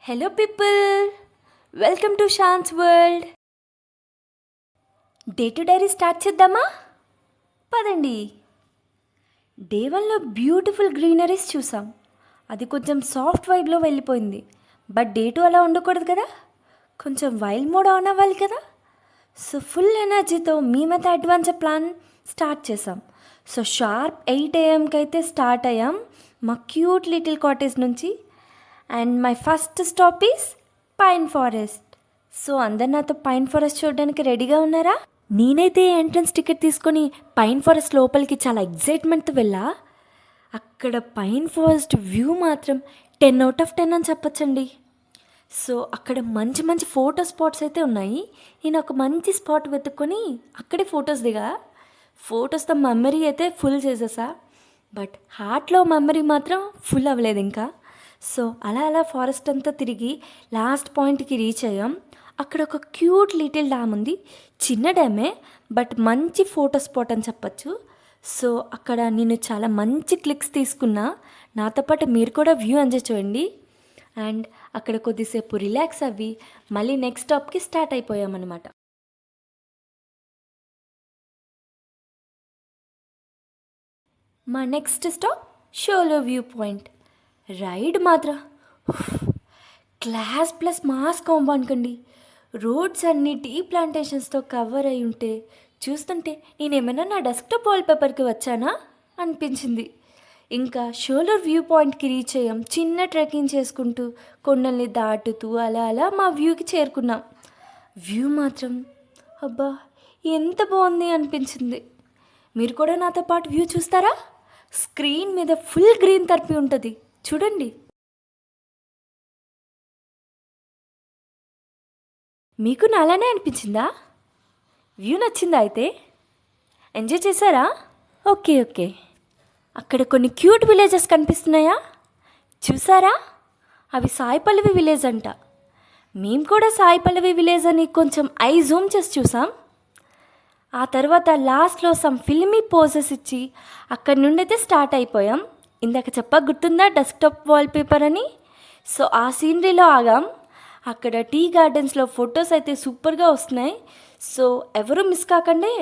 Hello people, welcome to Shaan's world. Day to diary start చేద్దామా? పదండి. Day 1లో beautiful greeneries చూసాం. అది కొంచెం సాఫ్ట్ వైబ్లో వెళ్ళిపోయింది. బట్ డే 2 అలా ఉండకూడదు కదా, కొంచెం వైల్డ్ మోడ్ ఆన్ అవ్వాలి కదా. సో ఫుల్ ఎనర్జీతో మేమైతే అడ్వాన్స్ ప్లాన్ స్టార్ట్ చేసాం. సో షార్ప్ 8 AM అయితే స్టార్ట్ అయ్యాం మా క్యూట్ లిటిల్ కాటేజ్ నుంచి. And my first stop is pine forest. So అందరు నాతో పైన్ ఫారెస్ట్ చూడడానికి రెడీగా ఉన్నారా? నేనైతే ఎంట్రన్స్ టికెట్ తీసుకొని పైన్ ఫారెస్ట్ లోపలికి చాలా ఎగ్జైట్మెంట్తో వెళ్ళా. అక్కడ పైన్ ఫారెస్ట్ వ్యూ మాత్రం 10/10 అని చెప్పచ్చండి. సో అక్కడ మంచి మంచి ఫోటో స్పాట్స్ అయితే ఉన్నాయి. నేను ఒక మంచి స్పాట్ వెతుక్కొని అక్కడే ఫొటోస్ దిగా. ఫొటోస్తో మెమరీ అయితే ఫుల్ చేసేసా. బట్ హార్ట్లో మెమరీ మాత్రం ఫుల్ అవ్వలేదు ఇంకా. సో అలా ఫారెస్ట్ అంతా తిరిగి లాస్ట్ పాయింట్కి రీచ్ అయ్యాం. అక్కడ ఒక క్యూట్ లిటిల్ డ్యామ్ ఉంది. చిన్న డ్యామే, బట్ మంచి ఫోటో స్పాట్ అని చెప్పచ్చు. సో అక్కడ నేను చాలా మంచి క్లిక్స్ తీసుకున్నా. నాతో పాటు మీరు కూడా వ్యూ ఎంజాయ్ చేయండి. అండ్ అక్కడ కొద్దిసేపు రిలాక్స్ అవ్వి మళ్ళీ నెక్స్ట్ స్టాప్కి స్టార్ట్ అయిపోయామన్నమాట. మా నెక్స్ట్ స్టాప్ షోలో వ్యూ పాయింట్. రైడ్ మాత్రం క్లాస్ ప్లస్ మాస్ కాంబో అనుకోండి. రోడ్స్ అన్నీ టీ ప్లాంటేషన్స్తో కవర్ అయి ఉంటే చూస్తుంటే నేనేమైనా నా డెస్క్టాప్ వాల్పేపర్కి వచ్చానా అనిపించింది. ఇంకా షోలర్ వ్యూ పాయింట్కి రీచ్ అయ్యాం. చిన్న ట్రెక్కింగ్ చేసుకుంటూ కొండల్ని దాటుతూ అలా మా వ్యూకి చేరుకున్నాం. వ్యూ మాత్రం అబ్బా ఎంత బాగుంది అనిపించింది. మీరు కూడా నాతో పాటు వ్యూ చూస్తారా? స్క్రీన్ మీద ఫుల్ గ్రీన్ తరిపి ఉంటుంది, చూడండి. మీకు నాలానే అనిపించిందా? వ్యూ నచ్చిందా? అయితే ఎంజాయ్ చేశారా? ఓకే. అక్కడ కొన్ని క్యూట్ విలేజెస్ కనిపిస్తున్నాయా? చూసారా? అవి సాయి పల్లవి విలేజ్ అంట. మేము కూడా సాయి పల్లవి విలేజ్ అని కొంచెం ఐ జూమ్ చేసి చూసాం. ఆ తర్వాత లాస్ట్లో సమ్ ఫిల్మీ పోజెస్ ఇచ్చి అక్కడి నుండి అయితే స్టార్ట్ అయిపోయాం. ఇందాక గుర్తుందా డెస్క్టాప్ వాల్పేపర్ అని? సో ఆ సీనరీలో ఆగాం. అక్కడ టీ గార్డెన్స్లో ఫొటోస్ అయితే సూపర్గా వస్తున్నాయి. సో ఎవరు మిస్ కాకండి.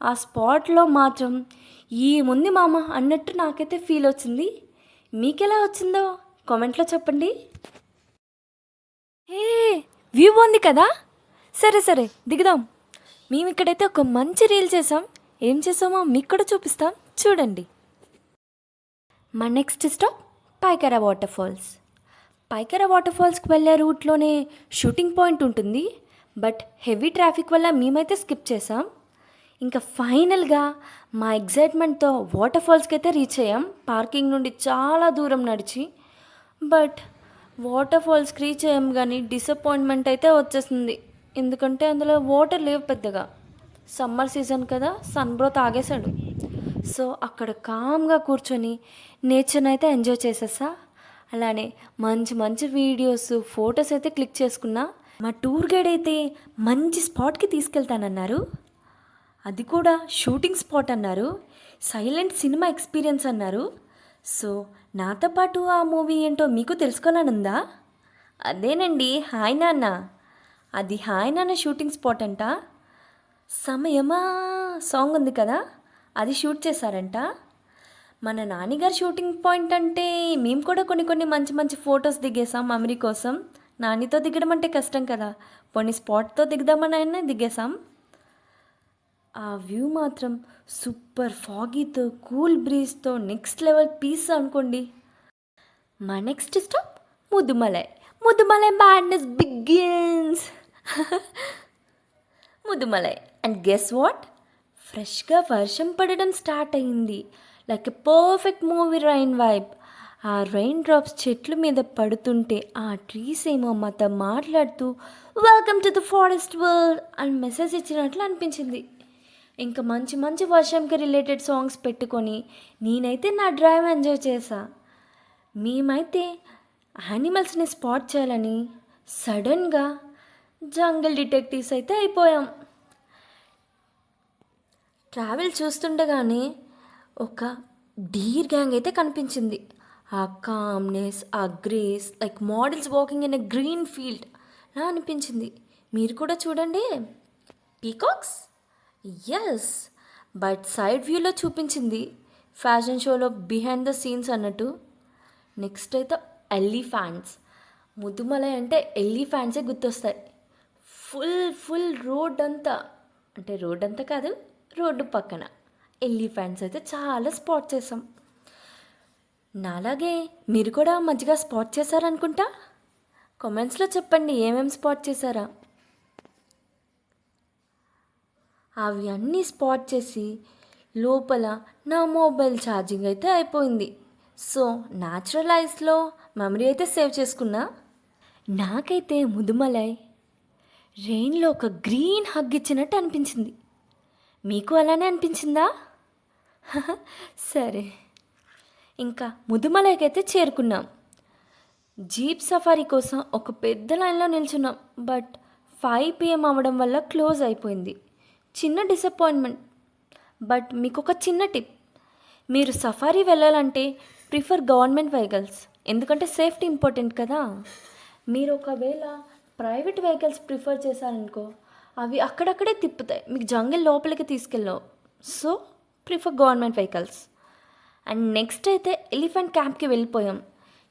ఆ స్పాట్లో మాత్రం ఏముంది మామ అన్నట్టు నాకైతే ఫీల్ వచ్చింది. మీకెలా వచ్చిందో కామెంట్లో చెప్పండి. ఏ వ్యూ బాగుంది కదా, సరే దిగుదాం. మేము ఇక్కడైతే ఒక మంచి రీల్ చేసాం. ఏం చేసామో మీకు కూడా చూపిస్తాం, చూడండి. మా next stop Pykara waterfalls. Pykara water ఫాల్స్కి వెళ్ళే రూట్లోనే షూటింగ్ పాయింట్ ఉంటుంది. బట్ హెవీ ట్రాఫిక్ వల్ల మేమైతే స్కిప్ చేసాం. ఇంకా ఫైనల్గా మా ఎగ్జైట్మెంట్తో వాటర్ ఫాల్స్కి అయితే రీచ్ అయ్యాం. పార్కింగ్ నుండి చాలా దూరం నడిచి. బట్ వాటర్ ఫాల్స్కి రీచ్ అయ్యాం కానీ డిసప్పాయింట్మెంట్ అయితే వచ్చేసింది. ఎందుకంటే అందులో వాటర్ లేవు పెద్దగా. సమ్మర్ సీజన్ కదా, సన్ బ్రోత్ ఆగేశాడు. సో అక్కడ కామ్గా కూర్చొని నేచర్ని అయితే ఎంజాయ్ చేసేసా. అలానే మంచి వీడియోస్ ఫొటోస్ అయితే క్లిక్ చేసుకున్నా. మా టూర్ గైడ్ అయితే మంచి స్పాట్కి తీసుకెళ్తానన్నారు. అది కూడా షూటింగ్ స్పాట్ అన్నారు. సైలెంట్ సినిమా ఎక్స్పీరియన్స్ అన్నారు. సో నాతో పాటు ఆ మూవీ ఏంటో మీకు తెలుసుకోవాలనుందా? అదేనండి హాయ్ నాన్న. అది హాయ్ నాన్న షూటింగ్ స్పాట్ అంట. సమయమా సాంగ్ ఉంది కదా, అది షూట్ చేశారంట. మన నాన్నగారు షూటింగ్ పాయింట్ అంటే మేము కూడా కొన్ని మంచి ఫొటోస్ దిగేసాం మెమరీ కోసం. నానితో దిగడం అంటే కష్టం కదా, కొన్ని స్పాట్తో దిగుదామని అయినా దిగేసాం. ఆ వ్యూ మాత్రం సూపర్ ఫాగీతో కూల్ బ్రీజ్తో నెక్స్ట్ లెవెల్ పీస్ అనుకోండి. మా next stop Mudumalai madness begins. Mudumalai. And guess what? ఫ్రెష్గా వర్షం పడడం స్టార్ట్ అయింది. Like a perfect movie rain vibe. ఆ రైన్ డ్రాప్స్ చెట్ల మీద పడుతుంటే ఆ ట్రీస్ ఏమో మాతో మాట్లాడుతూ welcome to the forest world అని మెసేజ్ ఇచ్చినట్లు అనిపించింది. ఇంకా మంచి వర్షంకి రిలేటెడ్ సాంగ్స్ పెట్టుకొని నేనైతే నా డ్రైవ్ ఎంజాయ్ చేశా. మేమైతే యానిమల్స్ని స్పాట్ చేయాలని సడన్గా జంగల్ డిటెక్టివ్స్ అయితే అయిపోయాం. ట్రావెల్ చూస్తుండగానే ఒక డీర్ గ్యాంగ్ అయితే కనిపించింది. ఆ కామ్నెస్, ఆ grace, like models walking in a green field లా అనిపించింది. మీరు కూడా చూడండి. పీకాక్స్, ఎస్, బట్ సైడ్ వ్యూలో చూపించింది ఫ్యాషన్ షోలో బిహైండ్ ద సీన్స్ అన్నట్టు. నెక్స్ట్ అయితే ఎలిఫాంట్స్. ముదుమలై అంటే ఎలిఫాంట్సే గుర్తొస్తాయి. ఫుల్ రోడ్ అంతా, అంటే రోడ్ అంతా కాదు, రోడ్డు పక్కన ఎలిఫాంట్స్ అయితే చాలా స్పాట్ చేసాం. నాలాగే మీరు కూడా మంచిగా స్పాట్ చేశారనుకుంటా. కామెంట్స్లో చెప్పండి ఏమేమి స్పాట్ చేశారా. అవి అన్నీ స్పాట్ చేసి లోపల నా మొబైల్ ఛార్జింగ్ అయితే అయిపోయింది. సో న్యాచురల్ ఐస్లో మెమరీ అయితే సేవ్ చేసుకున్నా. నాకైతే ముదుమలై రెయిన్లో ఒక గ్రీన్ హగ్ ఇచ్చినట్టు అనిపించింది. మీకు అలానే అనిపించిందా? సరే, ఇంకా ముదుమలైకైతే చేరుకున్నాం. జీప్ సఫారీ కోసం ఒక పెద్ద లైన్లో నిల్చున్నాం. బట్ 5 PM అవ్వడం వల్ల క్లోజ్ అయిపోయింది. చిన్న డిసప్పాయింట్మెంట్. బట్ మీకు ఒక చిన్న టిప్, మీరు సఫారీ వెళ్ళాలంటే ప్రిఫర్ గవర్నమెంట్ వెహికల్స్, ఎందుకంటే సేఫ్టీ ఇంపార్టెంట్ కదా. మీరు ఒకవేళ ప్రైవేట్ వెహికల్స్ ప్రిఫర్ చేశారనుకో, అవి అక్కడక్కడే తిప్పుతాయి, మీకు జంగిల్ లోపలికి తీసుకెళ్ళవు. So prefer government vehicles. And next అయితే ఎలిఫెంట్ క్యాంప్కి వెళ్ళిపోయాం.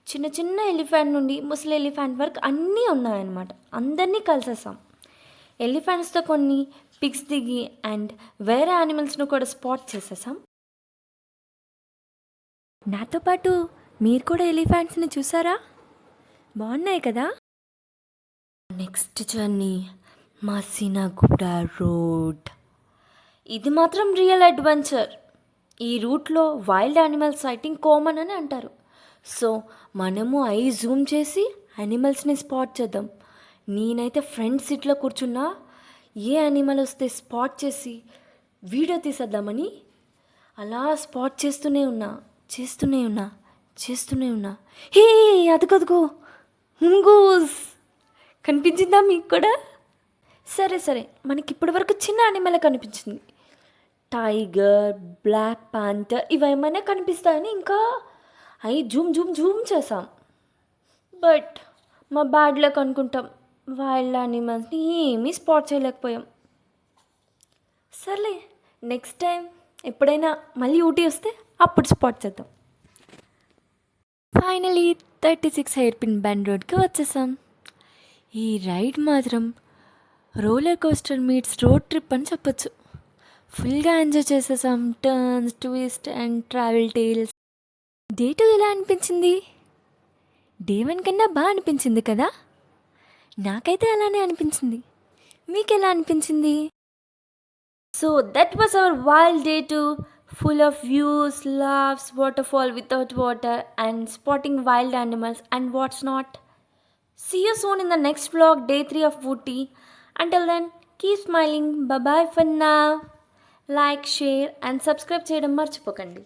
చిన్న చిన్న ఎలిఫెంట్ నుండి ముసలి ఎలిఫెంట్ వరకు అన్నీ ఉన్నాయన్నమాట. అందరినీ కలిసేసాం. ఎలిఫెంట్స్తో కొన్ని పిక్స్ దిగి అండ్ వేరే యానిమల్స్ను కూడా స్పాట్ చేసేసాం. నాతో పాటు మీరు కూడా ఎలిఫెంట్స్ని చూసారా? బాగున్నాయి కదా. Next journey Masinagudi road. ఇది మాత్రం రియల్ అడ్వెంచర్. ఈ రూట్లో వైల్డ్ యానిమల్ సైటింగ్ కామన్ అని అంటారు. సో మనము జూమ్ చేసి యానిమల్స్ని స్పాట్ చేద్దాం. నేనైతే ఫ్రంట్ సీట్లో కూర్చున్నా, ఏ యానిమల్ వస్తే స్పాట్ చేసి వీడియో తీసేద్దామని అలా స్పాట్ చేస్తూనే ఉన్నా. హే అదుగో ముంగూస్ కనిపించిందా మీకు కూడా? సరే, మనకి ఇప్పటి వరకు చిన్న యానిమల్ కనిపించింది. టైగర్, బ్లాక్ పాంథర్ ఇవేమైనా కనిపిస్తాయని ఇంకా జూమ్ చేసాం. బట్ మా బ్యాడ్ లక్ అనుకుంటాం, వైల్డ్ యానిమల్స్ని ఏమీ స్పాట్ చేయలేకపోయాం. సర్లే, నెక్స్ట్ టైం ఎప్పుడైనా మళ్ళీ ఊటీ వస్తే అప్పుడు స్పాట్ చేద్దాం. ఫైనలీ 36 హెయిర్పిన్ బెండ్ రోడ్కి వచ్చేసాం. ఈ రైడ్ మాత్రం roller coaster meets road trip అని చెప్పొచ్చు. ఫుల్గా ఎంజాయ్ చేసేసాం. Turns, twist and travel tales. Day 2 ఎలా అనిపించింది? డే 1 కన్నా బాగా అనిపించింది కదా. నాకైతే అలానే అనిపించింది. మీకు ఎలా అనిపించింది? So that was hour wild day 2, full of views, laughs, waterfall without water and spotting wild animals and what's not. See you soon in the next vlog, day 3 of Ooty. Until then, keep smiling. Bye bye for now. Like, share and subscribe చేయడం మర్చిపోకండి.